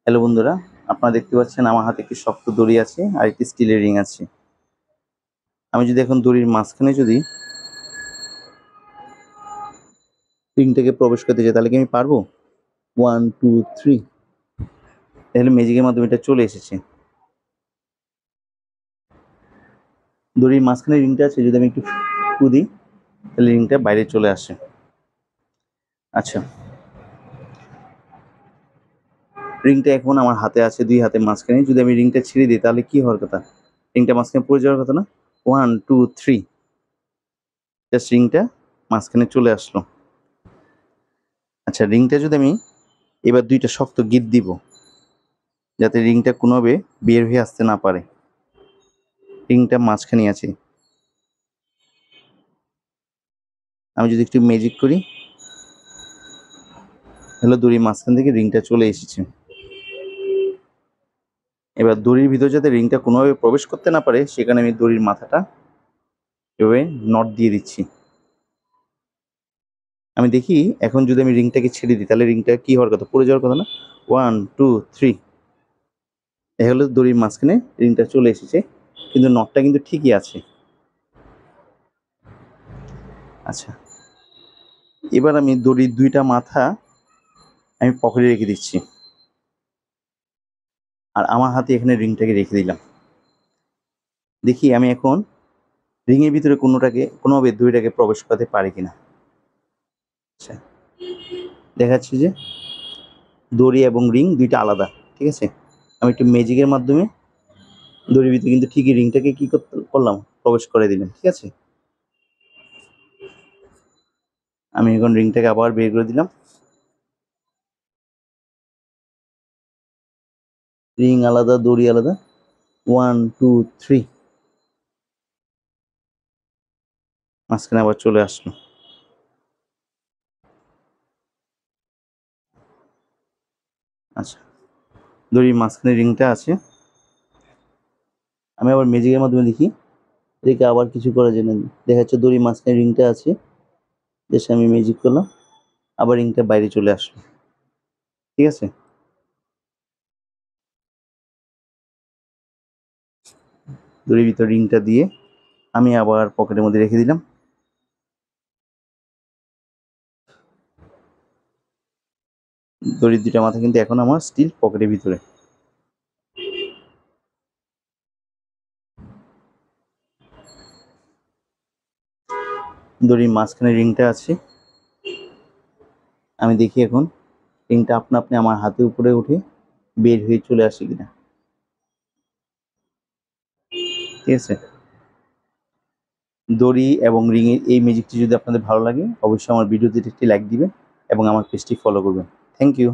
Hello বন্ধুরা, আপনারা দেখতে পাচ্ছেন আমার হাতে একটি শক্ত দড়ি আছে আর একটি স্টিলের রিং আছে। আমি যদি এখন দড়ির মাঝখানে যদি রিংটাকে প্রবেশ করতে চাই তাহলে কি আমি পারবো? 1 2 3, তাহলে ম্যাজিকের মাধ্যমে এটা চলে এসেছে। দড়ির মাঝখানে রিংটা আছে, যদি আমি একটু ফু দিই তাহলে রিংটা বাইরে চলে আসে। আচ্ছা, রিংটা এখন আমার হাতে আছে, দুই হাতের মাঝখানে। যদি আমি রিংটা ছেড়ে দিই তাহলে কি হওয়ার কথা? রিংটা মাঝখানে পড়ে যাওয়ার কথা না? 1 2 3, জাস্ট রিংটা মাঝখানে চলে আসলো। আচ্ছা, রিংটা যদি আমি এবার দুইটা শক্ত গিঁট দিব যাতে রিংটা কোনোভাবে বের হয়ে আসতে না পারে। রিংটা মাঝখানে আছে। আমি যদি একটু ম্যাজিক করি তাহলে দড়ির মাঝখান থেকে রিংটা চলে এসেছে। এবার দড়ির ভিতর যাতে রিংটা কোনোভাবে প্রবেশ করতে না পারে সেখানে আমি দড়ির মাথাটা এভাবে নট দিয়ে দিচ্ছি। আমি দেখি এখন যদি আমি রিংটাকে ছেড়ে দিই তাহলে রিংটা কি হওয়ার কথা? পড়ে যাওয়ার কথা না? 1 2 3, এ হলো দড়ির মাঝখানে রিংটা চলে এসেছে, কিন্তু নটটা কিন্তু ঠিকই আছে। আচ্ছা, এবার আমি দড়ির দুইটা মাথা আমি পকেটে রেখে দিচ্ছি আর আমার হাতে এখানে রিংটাকে রেখে দিলাম। দেখি আমি এখন রিংয়ের ভিতরে কোনোভাবে দড়িটাকে প্রবেশ করাতে পারি কিনা। আচ্ছা, দেখাচ্ছি যে দড়ি এবং রিং দুইটা আলাদা, ঠিক আছে? আমি একটু ম্যাজিকের মাধ্যমে দড়ির ভিতরে কিন্তু ঠিকই রিংটাকে কি করলাম, প্রবেশ করে দিলাম, ঠিক আছে? আমি এখন রিংটাকে আবার বের করে দিলাম। রিং আলাদা, দড়ি আলাদা। 1 2 3, মাঝখানে আবার চলে আসলো। আচ্ছা, দড়ির মাঝখানে রিংটা আছে। আমি আবার ম্যাজিকের মাধ্যমে দেখি এটাকে আবার কিছু করা যায় না। দেখা যাচ্ছে দড়ির মাঝখানে রিংটা আছে, জাস্ট আমি ম্যাজিক করলাম, আবার রিংটা বাইরে চলে আসলো, ঠিক আছে? দড়ির ভিতর রিংটা দিয়ে আমি আবার পকেটের মধ্যে রেখে দিলাম। দড়ির দুইটা মাথা কিন্তু এখন আমার স্টিল পকেটের ভিতরে। দড়ির মাঝখানে রিংটা আছে। আমি দেখি এখন রিংটা আপনা আপনি আমার হাতের উপরে উঠে বের হয়ে চলে আসে কিনা, ঠিক আছে? দড়ি এবং রিংয়ের এই ম্যাজিকটি যদি আপনাদের ভালো লাগে অবশ্যই আমার ভিডিওতে একটি লাইক দিবেন এবং আমার পেজটি ফলো করবেন। Thank you.